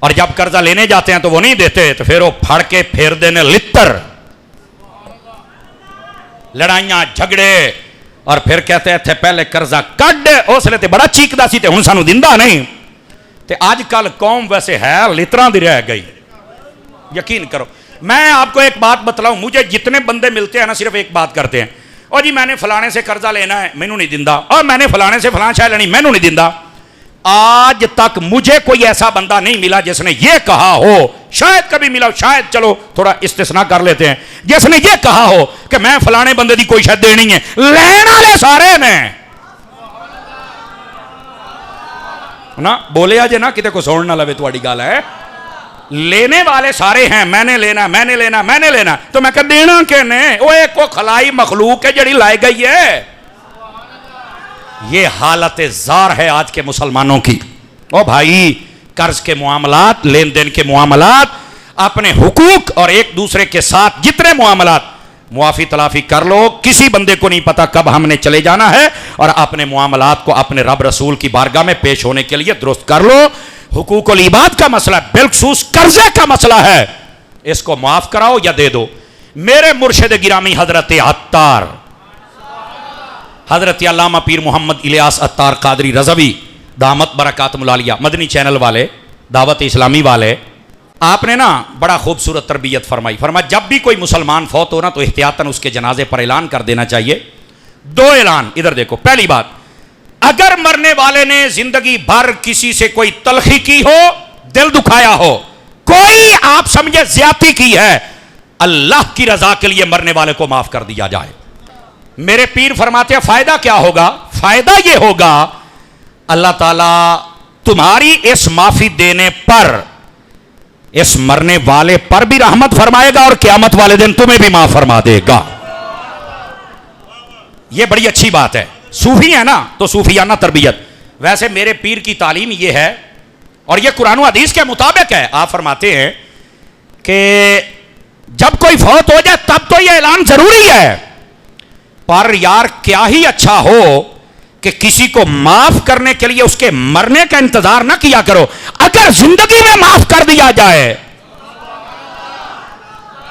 اور جب قرضہ لینے جاتے ہیں تو وہ نہیں دیتے، تو پھر وہ پھڑ کے پھیر دینے لتر، لڑائیاں جھگڑے، اور پھر کہتے تھے پہلے قرضہ کڈ، اس لیے تے بڑا چیکدا سی تے ہن سانو دیندا نہیں۔ تے آج کل قوم ویسے ہے لتراں دی رہ گئی، یقین کرو۔ میں آپ کو ایک بات بتلاؤں، مجھے جتنے بندے ملتے ہیں نا صرف ایک بات کرتے ہیں، اور جی میں نے فلانے سے قرضہ لینا ہے مینوں نہیں دیندا، اور میں نے فلانے سے فلاں شے لینی مینوں نہیں دیندا۔ آج تک مجھے کوئی ایسا بندہ نہیں ملا جس نے یہ کہا ہو، شاید کبھی ملا، شاید چلو تھوڑا استثناء کر لیتے ہیں، جس نے یہ کہا ہو کہ میں فلانے بندے دی کوئی شاید دینی ہے، لینا لے سارے نے نا بولے آجے نا کتے کو سوڑ نہ لوے تواڈی گل ہے، لینے والے سارے ہیں، میں نے لینا میں نے لینا میں نے لینا، تو میں کہ دینا کہ نہیں، وہ ایک کو خلائی مخلوق ہے جڑی لائے گئی ہے۔ یہ حالت زار ہے آج کے مسلمانوں کی۔ او بھائی، قرض کے معاملات، لین دین کے معاملات، اپنے حقوق اور ایک دوسرے کے ساتھ جتنے معاملات معافی تلافی کر لو، کسی بندے کو نہیں پتا کب ہم نے چلے جانا ہے، اور اپنے معاملات کو اپنے رب رسول کی بارگاہ میں پیش ہونے کے لیے درست کر لو۔ حقوق العباد کا مسئلہ بالخصوص قرضے کا مسئلہ ہے، اس کو معاف کراؤ یا دے دو۔ میرے مرشد گرامی حضرت عطار، حضرت علامہ پیر محمد الیاس عطار قادری رضوی دامت برکاتہم العالیہ، مدنی چینل والے، دعوت اسلامی والے، آپ نے نا بڑا خوبصورت تربیت فرمائی جب بھی کوئی مسلمان فوت ہو نا تو احتیاطاً اس کے جنازے پر اعلان کر دینا چاہیے۔ دو اعلان، ادھر دیکھو۔ پہلی بات، اگر مرنے والے نے زندگی بھر کسی سے کوئی تلخی کی ہو، دل دکھایا ہو، کوئی آپ سمجھے زیادتی کی ہے، اللہ کی رضا کے لیے مرنے والے کو معاف کر دیا جائے۔ میرے پیر فرماتے ہیں فائدہ کیا ہوگا؟ فائدہ یہ ہوگا اللہ تعالیٰ تمہاری اس معافی دینے پر اس مرنے والے پر بھی رحمت فرمائے گا، اور قیامت والے دن تمہیں بھی معاف فرما دے گا۔ یہ بڑی اچھی بات ہے۔ صوفی ہے نا تو صوفیانہ تربیت، ویسے میرے پیر کی تعلیم یہ ہے، اور یہ قرآن و حدیث کے مطابق ہے۔ آپ فرماتے ہیں کہ جب کوئی فوت ہو جائے تب تو یہ اعلان ضروری ہے، پر یار کیا ہی اچھا ہو کہ کسی کو معاف کرنے کے لیے اس کے مرنے کا انتظار نہ کیا کرو، اگر زندگی میں معاف کر دیا جائے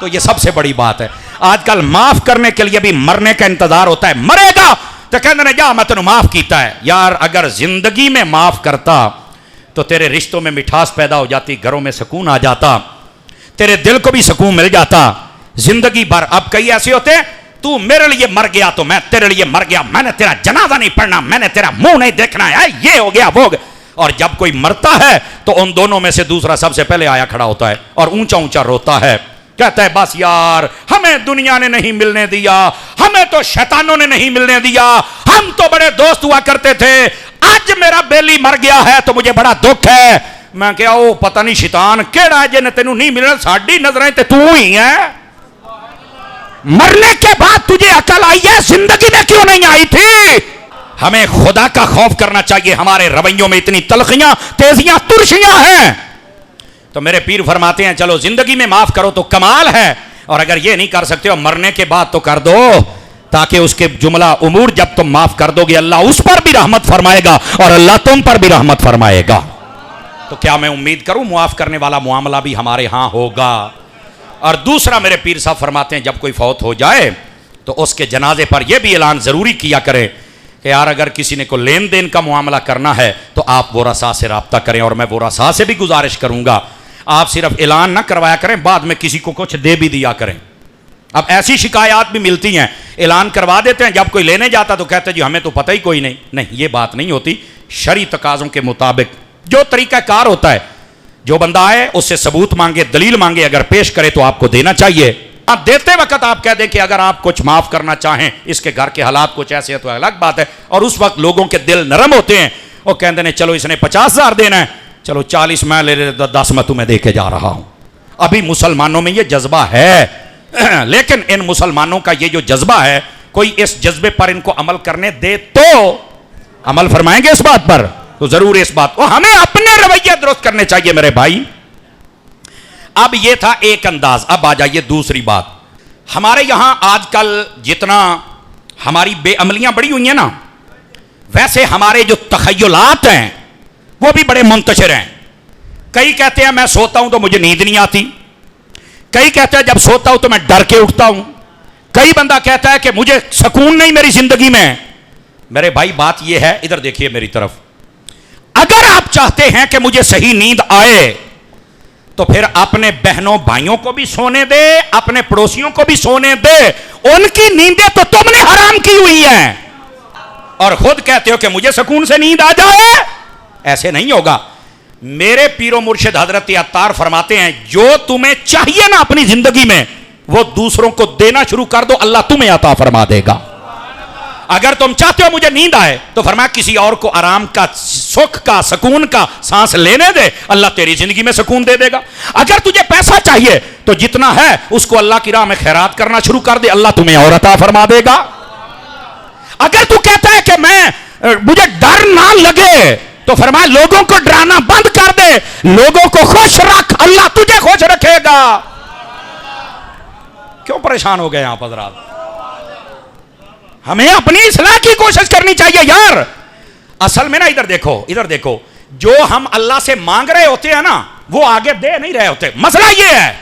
تو یہ سب سے بڑی بات ہے۔ آج کل معاف کرنے کے لیے بھی مرنے کا انتظار ہوتا ہے، مرے گا تو کہتے ہیں جا میں تینوں معاف کیتا ہے۔ یار اگر زندگی میں معاف کرتا تو تیرے رشتوں میں مٹھاس پیدا ہو جاتی، گھروں میں سکون آ جاتا، تیرے دل کو بھی سکون مل جاتا زندگی بھر۔ اب کئی ایسے ہوتے ہیں، تو میرے لیے مر گیا تو میں تیرے لیے مر گیا، میں نے تیرا جنازہ نہیں پڑھنا، میں نے تیرا منہ نہیں دیکھنا ہے، یہ ہو گیا وہ ہو گیا۔ اور جب کوئی مرتا ہے تو ان دونوں میں سے دوسرا سب سے پہلے آیا کھڑا ہوتا ہے اور اونچا اونچا روتا ہے، کہتا ہے بس یار ہمیں دنیا نے نہیں ملنے دیا، ہمیں تو شیطانوں نے نہیں ملنے دیا، ہم تو بڑے دوست ہوا کرتے تھے، آج میرا بیلی مر گیا ہے تو مجھے بڑا دکھ ہے۔ میں کہا او پتہ نہیں شیطان کیڑا ہے جن تینوں نہیں ملنا، ساڈی نظریں تے تو ہی ہے۔ مرنے کے بعد تجھے عقل آئی ہے، زندگی میں کیوں نہیں آئی تھی؟ ہمیں خدا کا خوف کرنا چاہیے، ہمارے رویوں میں اتنی تلخیاں، تیزیاں، ترشیاں ہیں۔ تو میرے پیر فرماتے ہیں چلو زندگی میں معاف کرو تو کمال ہے، اور اگر یہ نہیں کر سکتے ہو مرنے کے بعد تو کر دو، تاکہ اس کے جملہ امور جب تم معاف کر دو گے اللہ اس پر بھی رحمت فرمائے گا اور اللہ تم پر بھی رحمت فرمائے گا۔ تو کیا میں امید کروں معاف کرنے والا معاملہ بھی ہمارے ہاں ہوگا۔ اور دوسرا میرے پیر صاحب فرماتے ہیں جب کوئی فوت ہو جائے تو اس کے جنازے پر یہ بھی اعلان ضروری کیا کرے کہ یار اگر کسی نے کو لین دین کا معاملہ کرنا ہے تو آپ ورثاء سے رابطہ کریں، اور میں ورثاء سے بھی گزارش کروں گا آپ صرف اعلان نہ کروایا کریں، بعد میں کسی کو کچھ دے بھی دیا کریں۔ اب ایسی شکایات بھی ملتی ہیں، اعلان کروا دیتے ہیں، جب کوئی لینے جاتا تو کہتے جی ہمیں تو پتہ ہی کوئی نہیں یہ بات نہیں ہوتی۔ شرعی تقاضوں کے مطابق جو طریقہ کار ہوتا ہے، جو بندہ آئے اس سے ثبوت مانگے، دلیل مانگے، اگر پیش کرے تو آپ کو دینا چاہیے۔ اب دیتے وقت آپ کہہ دیں کہ اگر آپ کچھ معاف کرنا چاہیں، اس کے گھر کے حالات کچھ ایسے ہیں تو الگ بات ہے، اور اس وقت لوگوں کے دل نرم ہوتے ہیں، وہ کہتے ہیں چلو اس نے 50,000 دینا ہے، چلو 40 میں لے لے، 10 میں تمہیں دے کے جا رہا ہوں۔ ابھی مسلمانوں میں یہ جذبہ ہے، لیکن ان مسلمانوں کا یہ جو جذبہ ہے، کوئی اس جذبے پر ان کو عمل کرنے دے تو عمل فرمائیں گے اس بات پر، تو ضرور اس بات کو ہمیں اپنے رویے درست کرنے چاہیے میرے بھائی۔ اب یہ تھا ایک انداز، اب آ جائیے دوسری بات۔ ہمارے یہاں آج کل جتنا ہماری بے عملیاں بڑی ہوئی ہیں نا، ویسے ہمارے جو تخیلات ہیں وہ بھی بڑے منتشر ہیں. کئی کہتے ہیں میں سوتا ہوں تو مجھے نیند نہیں آتی، کئی کہتے ہیں جب سوتا ہوں تو میں ڈر کے اٹھتا ہوں، کئی بندہ کہتا ہے کہ مجھے سکون نہیں میری زندگی میں. میرے بھائی بات یہ ہے، ادھر دیکھیے میری طرف، اگر آپ چاہتے ہیں کہ مجھے صحیح نیند آئے تو پھر اپنے بہنوں بھائیوں کو بھی سونے دے، اپنے پڑوسیوں کو بھی سونے دے. ان کی نیندیں تو تم نے حرام کی ہوئی ہیں اور خود کہتے ہو کہ مجھے سکون سے نیند آ جائے. ایسے نہیں ہوگا. میرے پیر و مرشد حضرت عطار فرماتے ہیں جو تمہیں چاہیے نا اپنی زندگی میں وہ دوسروں کو دینا شروع کر دو، اللہ تمہیں عطا فرما دے گا. اگر تم چاہتے ہو مجھے نیند آئے تو فرمایا کسی اور کو آرام کا، سکھ کا، سکون کا سانس لینے دے، اللہ تیری زندگی میں سکون دے دے گا. اگر تجھے پیسہ چاہیے تو جتنا ہے اس کو اللہ کی راہ میں خیرات کرنا شروع کر دے، اللہ تمہیں اور عطا فرما دے گا. اگر تو کہتا ہے کہ مجھے ڈر نہ لگے تو فرمایا لوگوں کو ڈرانا بند کر دے، لوگوں کو خوش رکھ، اللہ تجھے خوش رکھے گا. کیوں پریشان ہو گئے آپ حضرات؟ ہمیں اپنی اصلاح کی کوشش کرنی چاہیے یار. اصل میں نا ادھر دیکھو جو ہم اللہ سے مانگ رہے ہوتے ہیں نا وہ آگے دے نہیں رہے ہوتے. مسئلہ یہ ہے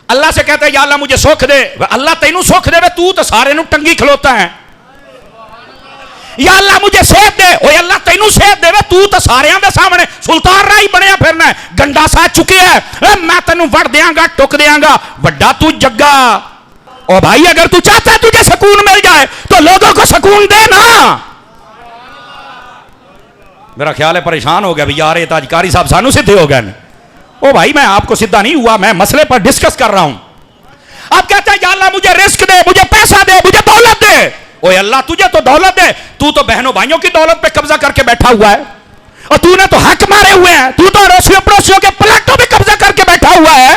اللہ سے کہتے ہیں یا اللہ مجھے سکھ دے، اللہ تینوں سکھ دے تو تو سارے نو ٹنگی کھلوتا ہے. یا اللہ مجھے صحت دے، اوے اللہ تینوں صحت دے تو تو سارے دے سامنے سلطان راہی بنیا پھرنا ہے، گنڈا سا چکے ہے، میں تینوں وڑ دیاں گا، ٹک دیاں گا، وڈا تو جگا. او بھائی اگر تو چاہتا ہے تجھے سکون مل جائے تو لوگوں کو سکون دے نا. میرا خیال ہے پریشان ہو گیا بھی یار یہ تاج قاری صاحب سانو سدھے ہو گئے. او بھائی میں آپ کو سدھا نہیں ہوا، میں مسئلے پر ڈسکس کر رہا ہوں. آپ کہتے ہیں یا اللہ مجھے رزق دے، مجھے پیسہ دے، مجھے دولت دے. اوے اللہ تجھے تو دولت دے، تو تو بہنوں بھائیوں کی دولت پہ قبضہ کر کے بیٹھا ہوا ہے اور تو نے تو حق مارے ہوئے ہیں، تو تو اڑوسیوں پڑوسیوں کے پلاٹوں پہ قبضہ کر کے بیٹھا ہوا ہے.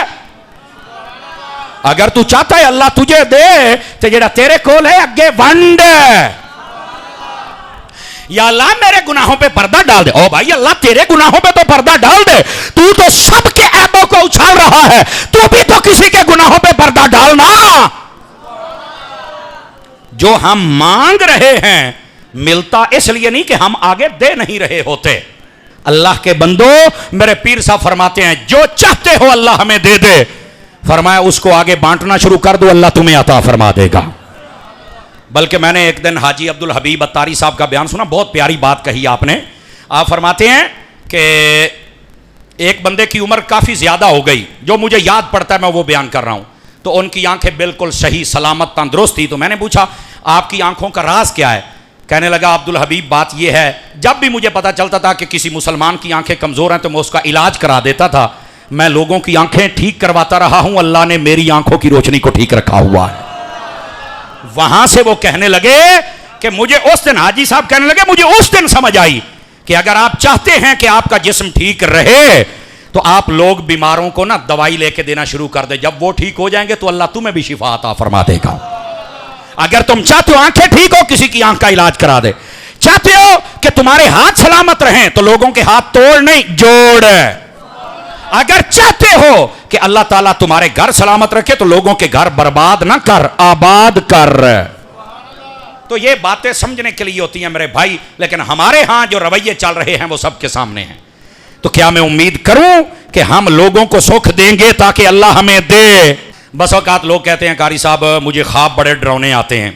اگر تو چاہتا ہے اللہ تجھے دے تو جڑا تیرے کول ہے اگے ونڈ. یا اللہ میرے گناہوں پہ پردہ ڈال دے. او بھائی اللہ تیرے گناہوں پہ تو پردہ ڈال دے، تو تو سب کے عیبوں کو اچھال رہا ہے، تو بھی تو کسی کے گناہوں پہ پردہ ڈالنا. جو ہم مانگ رہے ہیں ملتا اس لیے نہیں کہ ہم آگے دے نہیں رہے ہوتے. اللہ کے بندو میرے پیر صاحب فرماتے ہیں جو چاہتے ہو اللہ ہمیں دے دے، فرمایا اس کو آگے بانٹنا شروع کر دو، اللہ تمہیں عطا فرما دے گا. بلکہ میں نے ایک دن حاجی عبدالحبیب اتاری صاحب کا بیان سنا، بہت پیاری بات کہی آپ نے. آپ فرماتے ہیں کہ ایک بندے کی عمر کافی زیادہ ہو گئی، جو مجھے یاد پڑتا ہے میں وہ بیان کر رہا ہوں. تو ان کی آنکھیں بالکل صحیح سلامت تندرست تھی. تو میں نے پوچھا آپ کی آنکھوں کا راز کیا ہے؟ کہنے لگا عبدالحبیب بات یہ ہے جب بھی مجھے پتا چلتا تھا کہ کسی مسلمان کی آنکھیں کمزور ہیں تو میں اس کا علاج کرا دیتا تھا. میں لوگوں کی آنکھیں ٹھیک کرواتا رہا ہوں، اللہ نے میری آنکھوں کی روشنی کو ٹھیک رکھا ہوا ہے. وہاں سے وہ کہنے لگے کہ مجھے اس دن، حاجی صاحب کہنے لگے مجھے اس دن سمجھ آئی کہ اگر آپ چاہتے ہیں کہ آپ کا جسم ٹھیک رہے تو آپ لوگ بیماروں کو نا دوائی لے کے دینا شروع کر دے. جب وہ ٹھیک ہو جائیں گے تو اللہ تمہیں بھی شفا عطا فرما دے گا. اگر تم چاہتے ہو آنکھیں ٹھیک ہو کسی کی آنکھ کا علاج کرا دے، چاہتے ہو کہ تمہارے ہاتھ سلامت رہیں تو لوگوں کے ہاتھ توڑ نہیں جوڑ. اگر چاہتے ہو کہ اللہ تعالیٰ تمہارے گھر سلامت رکھے تو لوگوں کے گھر برباد نہ کر، آباد کر. تو یہ باتیں سمجھنے کے لیے ہوتی ہیں میرے بھائی، لیکن ہمارے ہاں جو رویے چل رہے ہیں وہ سب کے سامنے ہیں. تو کیا میں امید کروں کہ ہم لوگوں کو سکھ دیں گے تاکہ اللہ ہمیں دے؟ بس اوقات لوگ کہتے ہیں قاری صاحب مجھے خواب بڑے ڈراؤنے آتے ہیں.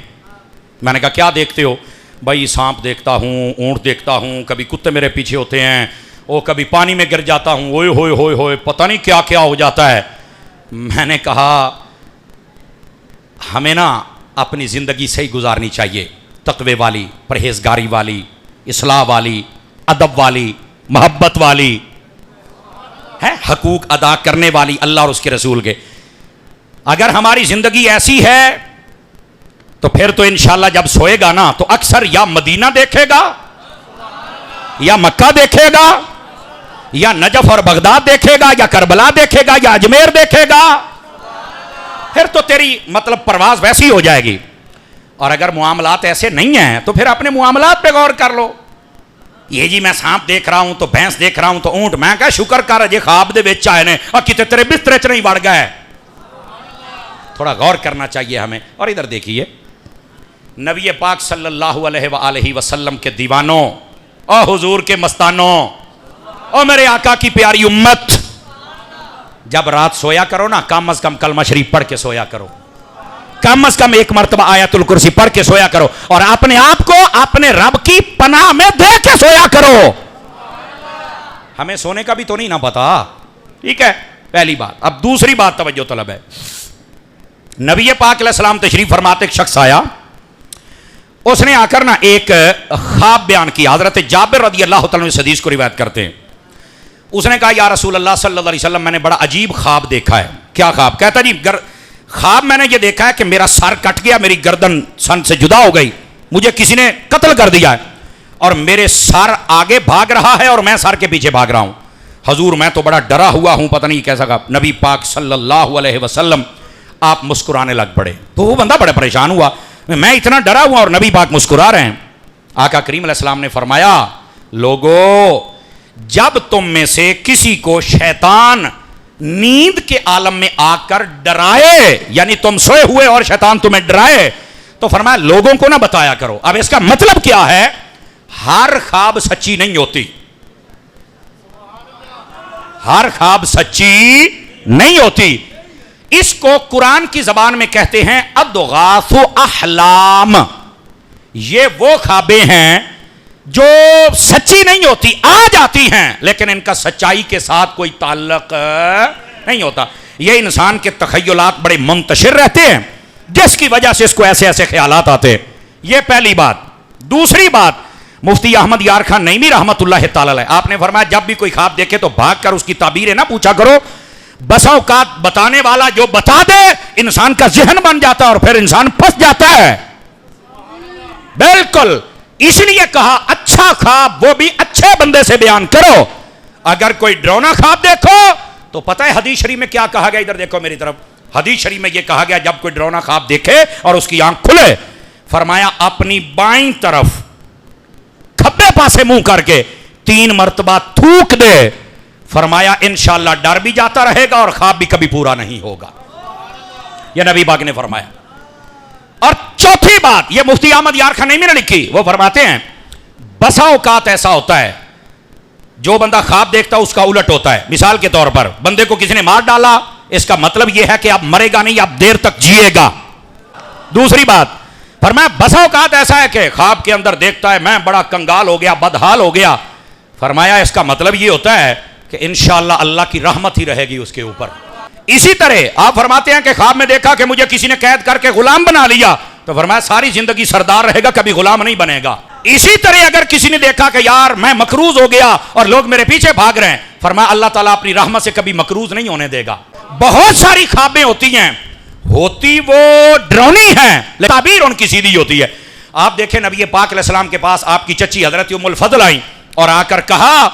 میں نے کہا کیا دیکھتے ہو؟ بھائی سانپ دیکھتا ہوں، اونٹ دیکھتا ہوں، کبھی کتے میرے پیچھے ہوتے ہیں، وہ کبھی پانی میں گر جاتا ہوں، اوئے ہوئے ہوئے ہوئے پتہ نہیں کیا کیا ہو جاتا ہے. میں نے کہا ہمیں نا اپنی زندگی صحیح گزارنی چاہیے، تقوی والی، پرہیزگاری والی، اصلاح والی، ادب والی، محبت والی ہے، حقوق ادا کرنے والی اللہ اور اس کے رسول کے. اگر ہماری زندگی ایسی ہے تو پھر تو انشاءاللہ جب سوئے گا نا تو اکثر یا مدینہ دیکھے گا یا مکہ دیکھے گا یا نجف اور بغداد دیکھے گا یا کربلا دیکھے گا یا اجمیر دیکھے گا. پھر تو تیری مطلب پرواز ویسی ہو جائے گی. اور اگر معاملات ایسے نہیں ہیں تو پھر اپنے معاملات پہ غور کر لو. یہ جی میں سانپ دیکھ رہا ہوں تو بھینس دیکھ رہا ہوں تو اونٹ، میں کہا شکر کر جے خواب دے وچ آئے نے اور کتے تیرے بسترے چ نہیں وڑ گئے. تھوڑا غور کرنا چاہیے ہمیں. اور ادھر دیکھیے نبی پاک صلی اللہ علیہ وآلہ وسلم کے دیوانوں اور حضور کے مستانوں اور میرے آقا کی پیاری امت، جب رات سویا کرو نا کم از کم کلمہ شریف پڑھ کے سویا کرو، کم از کم ایک مرتبہ آیت الکرسی پڑھ کے سویا کرو، اور اپنے آپ کو اپنے رب کی پناہ میں دے کے سویا کرو. ہمیں سونے کا بھی تو نہیں نہ پتا. ٹھیک ہے، پہلی بات. اب دوسری بات توجہ طلب ہے. نبی پاک علیہ السلام تشریف فرماتے ایک شخص آیا، اس نے آ کر نا ایک خواب بیان کیا. حضرت جابر رضی اللہ تعالیٰ عنہ اس حدیث کو روایت کرتے ہیں. اس نے کہا یا رسول اللہ صلی اللہ علیہ وسلم میں نے بڑا عجیب خواب دیکھا ہے. کیا خواب؟ کہتا جی خواب میں نے یہ دیکھا ہے کہ میرا سر کٹ گیا، میری گردن سن سے جدا ہو گئی، مجھے کسی نے قتل کر دیا ہے، اور میرے سر آگے بھاگ رہا ہے اور میں سر کے پیچھے بھاگ رہا ہوں. حضور میں تو بڑا ڈرا ہوا ہوں، پتہ نہیں کیسا کہا. نبی پاک صلی اللہ علیہ وسلم آپ مسکرانے لگ پڑے. تو وہ بندہ بڑا پریشان ہوا، میں اتنا ڈرا ہوا اور نبی پاک مسکرا رہے ہیں. آقا کریم علیہ السلام نے فرمایا لوگو، جب تم میں سے کسی کو شیطان نیند کے عالم میں آ کر ڈرائے، یعنی تم سوئے ہوئے اور شیطان تمہیں ڈرائے، تو فرمایا لوگوں کو نہ بتایا کرو. اب اس کا مطلب کیا ہے؟ ہر خواب سچی نہیں ہوتی، ہر خواب سچی نہیں ہوتی. اس کو قرآن کی زبان میں کہتے ہیں اضغاث احلام. یہ وہ خوابیں ہیں جو سچی نہیں ہوتی، آ جاتی ہیں لیکن ان کا سچائی کے ساتھ کوئی تعلق نہیں ہوتا. یہ انسان کے تخیلات بڑے منتشر رہتے ہیں جس کی وجہ سے اس کو ایسے ایسے خیالات آتے ہیں. یہ پہلی بات. دوسری بات، مفتی احمد یار خان نعیمی رحمت اللہ تعالی علیہ، آپ نے فرمایا جب بھی کوئی خواب دیکھے تو بھاگ کر اس کی تعبیریں نہ پوچھا کرو. بسا اوقات بتانے والا جو بتا دے انسان کا ذہن بن جاتا ہے اور پھر انسان پھنس جاتا ہے. بالکل اس لیے کہا اچھا خواب وہ بھی اچھے بندے سے بیان کرو. اگر کوئی ڈرونا خواب دیکھو تو پتہ ہے حدیث شریف میں کیا کہا گیا؟ ادھر دیکھو میری طرف. حدیث شریف میں یہ کہا گیا جب کوئی ڈرونا خواب دیکھے اور اس کی آنکھ کھلے، فرمایا اپنی بائیں طرف کھبے پاسے منہ کر کے 3 مرتبہ تھوک دے. فرمایا انشاءاللہ ڈر بھی جاتا رہے گا اور خواب بھی کبھی پورا نہیں ہوگا. یہ نبی پاک نے فرمایا. اور چوتھی بات یہ مفتی احمد یار خان نعیمی نے لکھی، وہ فرماتے ہیں بسا اوقات ایسا ہوتا ہے جو بندہ خواب دیکھتا ہے اس کا الٹ ہوتا ہے. مثال کے طور پر بندے کو کسی نے مار ڈالا، اس کا مطلب یہ ہے کہ اب مرے گا نہیں، اب دیر تک جیے گا. دوسری بات فرمایا بسا اوقات ایسا ہے کہ خواب کے اندر دیکھتا ہے میں بڑا کنگال ہو گیا، بدحال ہو گیا. فرمایا اس کا مطلب یہ ہوتا ہے کہ انشاءاللہ اللہ کی رحمت ہی رہے گی اس کے اوپر. اسی طرح آپ فرماتے ہیں کہ خواب میں دیکھا کہ مجھے کسی نے قید کر کے غلام بنا لیا، تو فرمایا ساری زندگی سردار رہے گا، کبھی غلام نہیں بنے گا. اسی طرح اگر کسی نے دیکھا کہ یار میں مقروض ہو گیا اور لوگ میرے پیچھے بھاگ رہے ہیں، فرمایا اللہ تعالیٰ اپنی رحمت سے کبھی مقروض نہیں ہونے دے گا. بہت ساری خوابیں ہوتی ہیں، ہوتی وہ ڈرونی ہیں لیکن تعبیر ان کی سیدھی ہوتی ہے. آپ دیکھیں نبی پاک علیہ السلام کے پاس آپ کی چچی حضرت ام الفضل آئیں اور آ کر کہا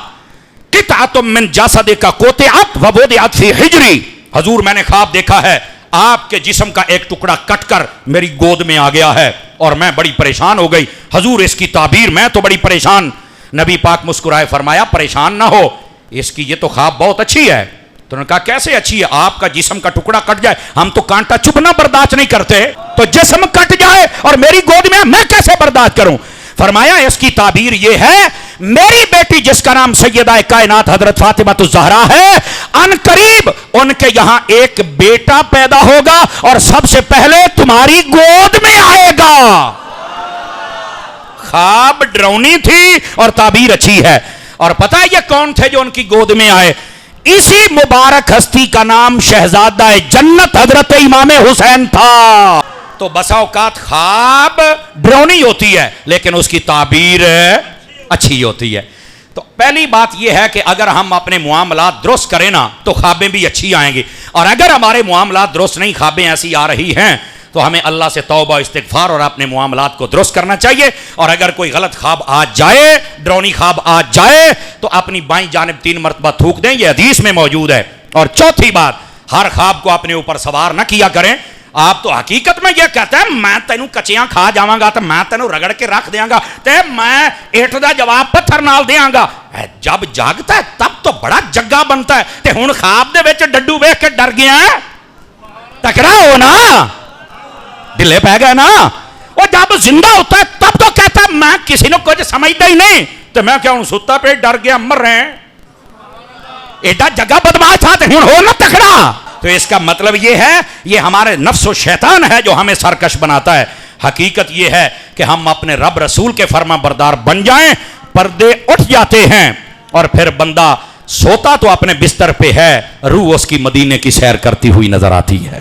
قطعۃ من جسدک قطعت ووضعت فی حجری. حضور میں نے خواب دیکھا ہے آپ کے جسم کا ایک ٹکڑا کٹ کر میری گود میں آ گیا ہے اور میں بڑی پریشان ہو گئی. حضور اس کی تعبیر میں تو بڑی پریشان. نبی پاک مسکرائے فرمایا پریشان نہ ہو، اس کی یہ تو خواب بہت اچھی ہے. تو انہوں نے کہا کیسے اچھی ہے؟ آپ کا جسم کا ٹکڑا کٹ جائے، ہم تو کانٹا چبھنا برداشت نہیں کرتے، تو جسم کٹ جائے اور میری گود میں کیسے برداشت کروں؟ فرمایا اس کی تعبیر یہ ہے میری بیٹی جس کا نام سیدہ کائنات حضرت فاطمہ الزہرا ہے، ان قریب ان کے یہاں ایک بیٹا پیدا ہوگا اور سب سے پہلے تمہاری گود میں آئے گا. خواب ڈرونی تھی اور تعبیر اچھی ہے. اور پتہ ہے یہ کون تھے جو ان کی گود میں آئے؟ اسی مبارک ہستی کا نام شہزادہ جنت حضرت امام حسین تھا. تو بسا اوقات خواب ڈرونی ہوتی ہے لیکن اس کی تعبیر اچھی ہوتی ہے. تو پہلی بات یہ ہے کہ اگر ہم اپنے معاملات درست کریں نا تو خوابیں بھی اچھی آئیں گی، اور اگر ہمارے معاملات درست نہیں، خوابیں ایسی آ رہی ہیں تو ہمیں اللہ سے توبہ استغفار اور اپنے معاملات کو درست کرنا چاہیے. اور اگر کوئی غلط خواب آ جائے، ڈرونی خواب آ جائے، تو اپنی بائیں جانب 3 مرتبہ تھوک دیں، یہ حدیث میں موجود ہے. اور چوتھی بات، ہر خواب کو اپنے اوپر سوار نہ کیا کریں. آپ تو حقیقت میں یہ کہتے ہیں میں تینوں کچیاں کھا جاواں گا، تو میں تینوں رگڑ کے رکھ دیاں گا، تے میں ایٹ دا جواب پتھر نال دیاں گا. جب جاگتا ہے تب تو بڑا جگہ بنتا ہے، تے ہن خواب دے وچ ڈڈو ویکھ کے ڈر گیا ہے. تکڑا ہو نا, ڈلے پہ گئے نا. وہ جب زندہ ہوتا ہے تب تو کہتا ہے میں کسی نے کچھ سمجھتا ہی نہیں, تو میں کیا ہوں ستا پہ ڈر گیا مر رہے ہیں, ایڈا جگہ بدماش تھا تو ہوں ہو نا تکڑا. تو اس کا مطلب یہ ہے یہ ہمارے نفس و شیطان ہے جو ہمیں سرکش بناتا ہے. حقیقت یہ ہے کہ ہم اپنے رب رسول کے فرما بردار بن جائیں, پردے اٹھ جاتے ہیں اور پھر بندہ سوتا تو اپنے بستر پہ ہے, روح اس کی مدینے کی سیر کرتی ہوئی نظر آتی ہے.